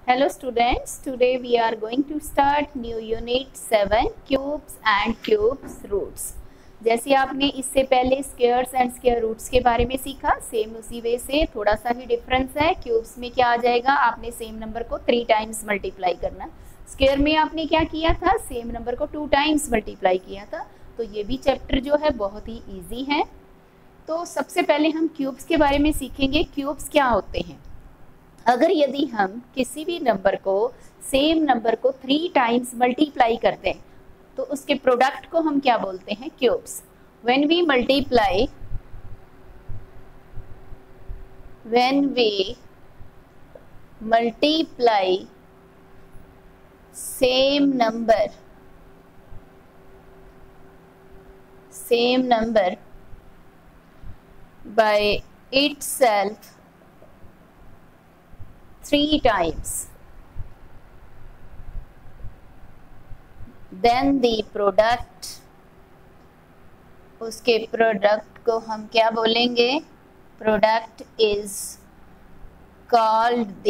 Hello students, today we are going to start new unit 7 cubes and cubes roots। जैसे आपने इससे पहले squares and square roots के बारे में सीखा, सेम उसी वे से थोड़ा सा ही डिफरेंस है। क्यूब्स में क्या आ जाएगा, आपने सेम नंबर को 3 टाइम्स मल्टीप्लाई करना। स्क्वायर में आपने क्या किया था, सेम नंबर को 2 टाइम्स मल्टीप्लाई किया था। तो ये भी चैप्टर जो है बहुत ही ईजी है। तो सबसे पहले हम क्यूब्स के बारे में सीखेंगे। क्यूब्स क्या होते हैं? अगर यदि हम किसी भी नंबर को सेम नंबर को 3 टाइम्स मल्टीप्लाई करते हैं तो उसके प्रोडक्ट को हम क्या बोलते हैं, cubes. When we multiply same number by itself 3 times, then the product, उसके प्रोडक्ट को हम क्या बोलेंगे, product is called the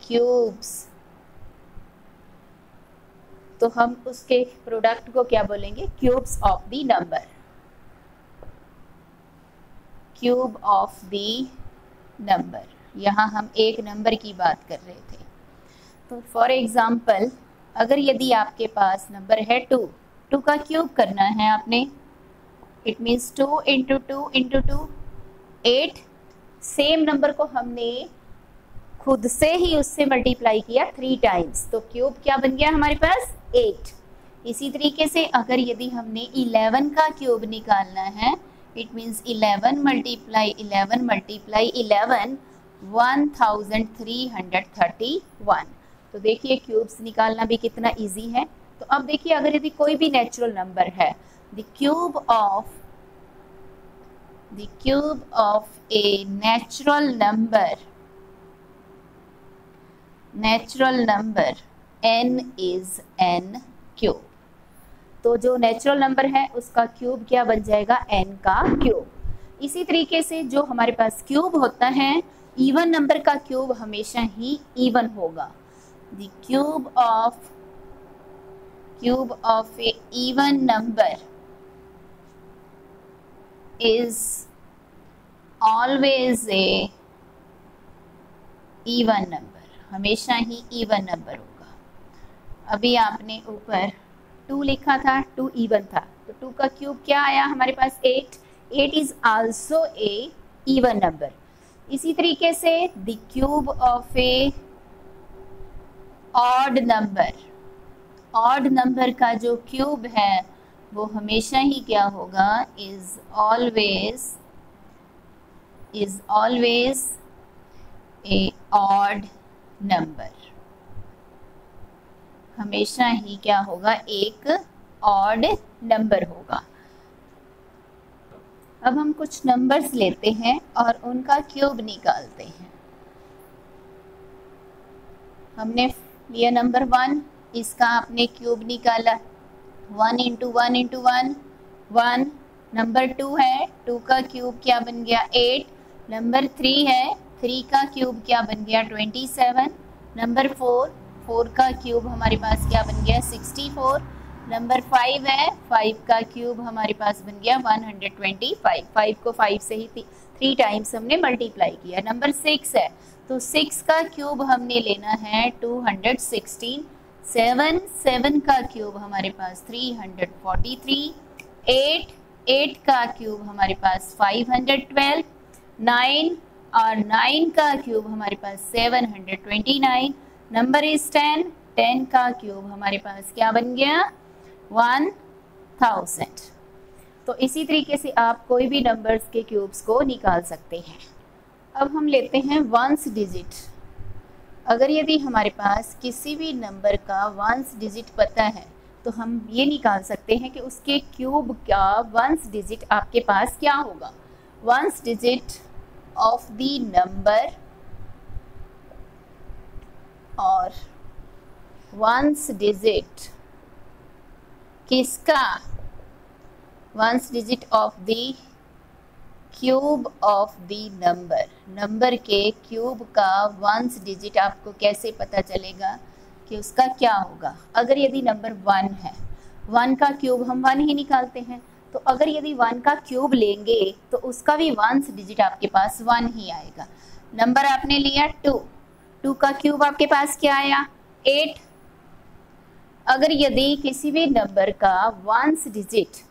cubes. तो हम उसके प्रोडक्ट को क्या बोलेंगे, cubes of the number, cube of the number. यहाँ हम एक नंबर की बात कर रहे थे। तो फॉर एग्जाम्पल, अगर यदि आपके पास नंबर है 2 का क्यूब करना है आपने, it means 2 into 2 into 2 8। Same number को हमने खुद से ही उससे मल्टीप्लाई किया 3 टाइम्स, तो क्यूब क्या बन गया हमारे पास, 8। इसी तरीके से अगर यदि हमने 11 का क्यूब निकालना है, इट मीन्स 11 मल्टीप्लाई 11 मल्टीप्लाई 11 1331। तो देखिए क्यूब्स निकालना भी कितना इजी है। तो अब देखिए, अगर यदि कोई भी नेचुरल नंबर है, the cube of a natural number n is n cube. तो जो नेचुरल नंबर है उसका क्यूब क्या बन जाएगा, n का क्यूब। इसी तरीके से जो हमारे पास क्यूब होता है, इवन नंबर का क्यूब हमेशा ही इवन होगा। The cube of A even number is always a even number, हमेशा ही इवन नंबर होगा। अभी आपने ऊपर 2 लिखा था, 2 इवन था, तो 2 का क्यूब क्या आया हमारे पास, 8 is also a even number. इसी तरीके से the cube of A odd number का जो क्यूब है वो हमेशा ही क्या होगा, is always a odd number, हमेशा ही क्या होगा, एक ऑड नंबर होगा। अब हम कुछ नंबर्स लेते हैं और उनका क्यूब निकालते हैं। हमने लिया नंबर 1, इसका आपने क्यूब निकाला, 1 इंटू 1 इंटू 1 1। नंबर 2 है, 2 का क्यूब क्या बन गया, 8। नंबर 3 है, 3 का क्यूब क्या बन गया, 27। नंबर 4 का क्यूब हमारे पास क्या बन गया, 64। नंबर 5 है, 5 का क्यूब हमारे पास बन गया 125। 5 को 5 से ही 3 टाइम्स हमने मल्टीप्लाई किया। नंबर 6 है, तो 6 का क्यूब हमने लेना है 216। 7 का क्यूब हमारे पास 343। 8 का क्यूब हमारे पास 512। 9 का क्यूब हमारे पास 729। नंबर इज 10 का क्यूब हमारे पास क्या बन गया, 1000। तो इसी तरीके से आप कोई भी नंबर्स के क्यूब्स को निकाल सकते हैं। अब हम लेते हैं वंस डिजिट। अगर यदि हमारे पास किसी भी नंबर का वंस डिजिट पता है तो हम ये निकाल सकते हैं कि उसके क्यूब का वंस डिजिट आपके पास क्या होगा। Ones digit of the number और वंस डिजिट किसका, ones digit of the cube of the number, number के क्यूब का वंस डिजिट आपको कैसे पता चलेगा कि उसका क्या होगा। अगर यदि नंबर 1 है, 1 का क्यूब हम 1 ही निकालते हैं, तो अगर यदि 1 का क्यूब लेंगे तो उसका भी वंस डिजिट आपके पास 1 ही आएगा। नंबर आपने लिया 2, 2 का क्यूब आपके पास क्या आया 8। अगर यदि किसी भी नंबर का वंस डिजिट,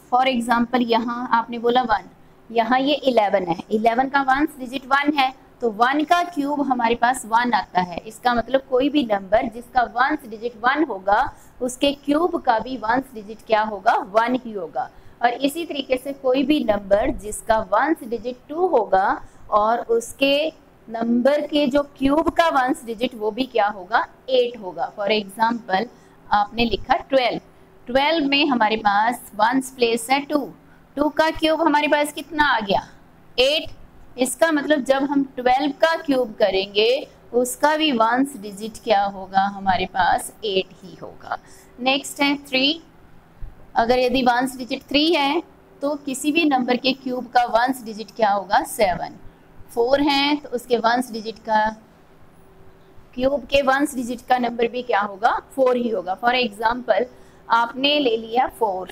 फॉर एग्जांपल यहाँ आपने बोला 1, यहाँ ये 11 है, 11 का वंस डिजिट 1 है, तो 1 का क्यूब हमारे पास 1 आता है। इसका मतलब कोई भी नंबर जिसका वंस डिजिट 1 होगा उसके क्यूब का भी वंस डिजिट क्या होगा 1 ही होगा। और इसी तरीके से कोई भी नंबर जिसका वंस डिजिट 2 होगा और उसके नंबर के जो क्यूब का वंस डिजिट वो भी क्या होगा 8 होगा। फॉर एग्जाम्पल आपने लिखा 12, 12 में हमारे पास वंस प्लेस है 2, 2 का क्यूब हमारे पास कितना आ गया 8। इसका मतलब जब हम 12 का क्यूब करेंगे उसका भी वंस डिजिट क्या होगा हमारे पास 8 ही होगा। नेक्स्ट है 3, अगर यदि वंस डिजिट 3 है तो किसी भी नंबर के क्यूब का वंस डिजिट क्या होगा 7। 4 है तो उसके वंस डिजिट का क्यूब के वंस डिजिट का नंबर भी क्या होगा 4 ही होगा। फॉर एग्जाम्पल आपने ले लिया 4,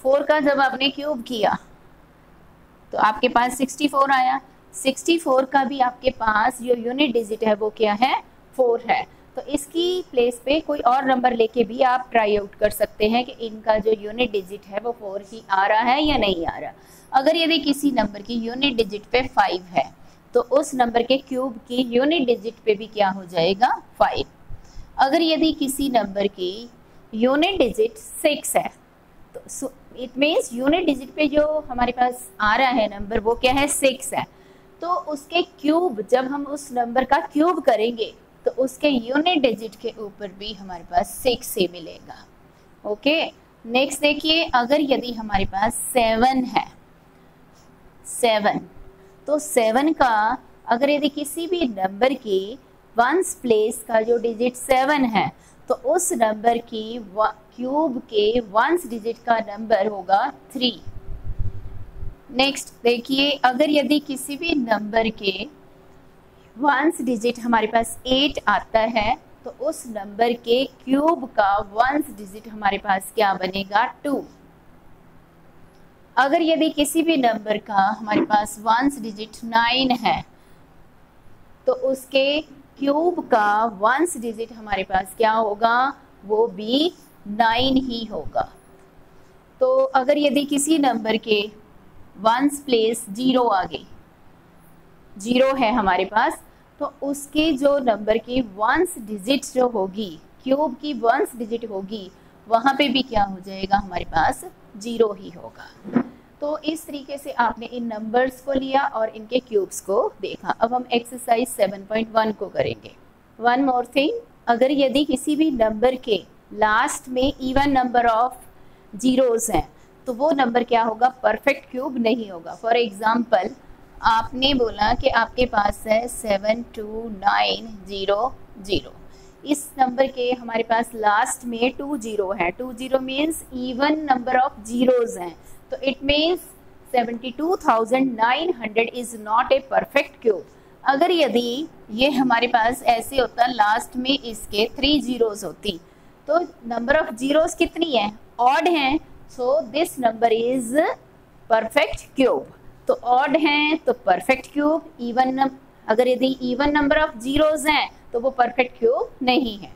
4 का जब आपने क्यूब किया तो आपके पास 64 आया, 64 का भी आपके पास जो यूनिट डिजिट है वो क्या है 4 है। तो इसकी प्लेस पे कोई और नंबर लेके भी आप ट्राई आउट कर सकते हैं कि इनका जो यूनिट डिजिट है वो 4 ही आ रहा है या नहीं आ रहा। अगर यदि किसी नंबर की यूनिट डिजिट पे 5 है तो उस नंबर के क्यूब की यूनिट डिजिट पे भी क्या हो जाएगा 5। अगर यदि किसी नंबर की यूनिट डिजिट 6 है तो इट मीन्स यूनिट डिजिट पे जो हमारे पास आ रहा है नंबर वो क्या है 6 है, तो उसके क्यूब जब हम उस नंबर का क्यूब करेंगे तो उसके यूनिट डिजिट के ऊपर भी हमारे पास 6 ही मिलेगा। ओके, नेक्स्ट देखिए, अगर यदि हमारे पास 7 है, 7 तो 7 का अगर यदि किसी भी नंबर की वंस प्लेस का जो डिजिट 7 है तो उस नंबर की क्यूब के वंस डिजिट का नंबर होगा 3। नेक्स्ट देखिए, अगर यदि किसी भी नंबर के वंस डिजिट हमारे पास 8 आता है तो उस नंबर के क्यूब का वंस डिजिट हमारे पास क्या बनेगा 2। अगर यदि किसी भी नंबर का हमारे पास वंस डिजिट 9 है तो उसके क्यूब का वंस डिजिट हमारे पास क्या होगा वो भी 9 ही होगा। तो अगर यदि किसी नंबर के वंस प्लेस 0 आ गई, 0 है हमारे पास, तो उसके जो नंबर की वंस डिजिट जो होगी क्यूब की वंस डिजिट होगी वहां पे भी क्या हो जाएगा हमारे पास 0 ही होगा। तो इस तरीके से आपने इन नंबर्स को लिया और इनके क्यूब्स को देखा। अब हम एक्सरसाइज 7.1 को करेंगे। वन मोर थिंग, अगर यदि किसी भी नंबर के लास्ट में इवन नंबर ऑफ जीरोस हैं तो वो नंबर क्या होगा परफेक्ट क्यूब नहीं होगा। फॉर एग्जाम्पल आपने बोला कि आपके पास है 72900, इस नंबर के हमारे पास लास्ट में 20 है, 20 means even number of zeros हैं, तो it means 72,900 is not a perfect cube. अगर यदि ये हमारे पास ऐसे होता लास्ट में इसके 3 जीरोस होती तो नंबर ऑफ जीरोस कितनी है ऑड हैं, so this number is perfect cube. तो ऑड हैं तो परफेक्ट क्यूब, इवन अगर यदि इवन नंबर ऑफ जीरोस हैं तो वो परफेक्ट क्यूब नहीं है।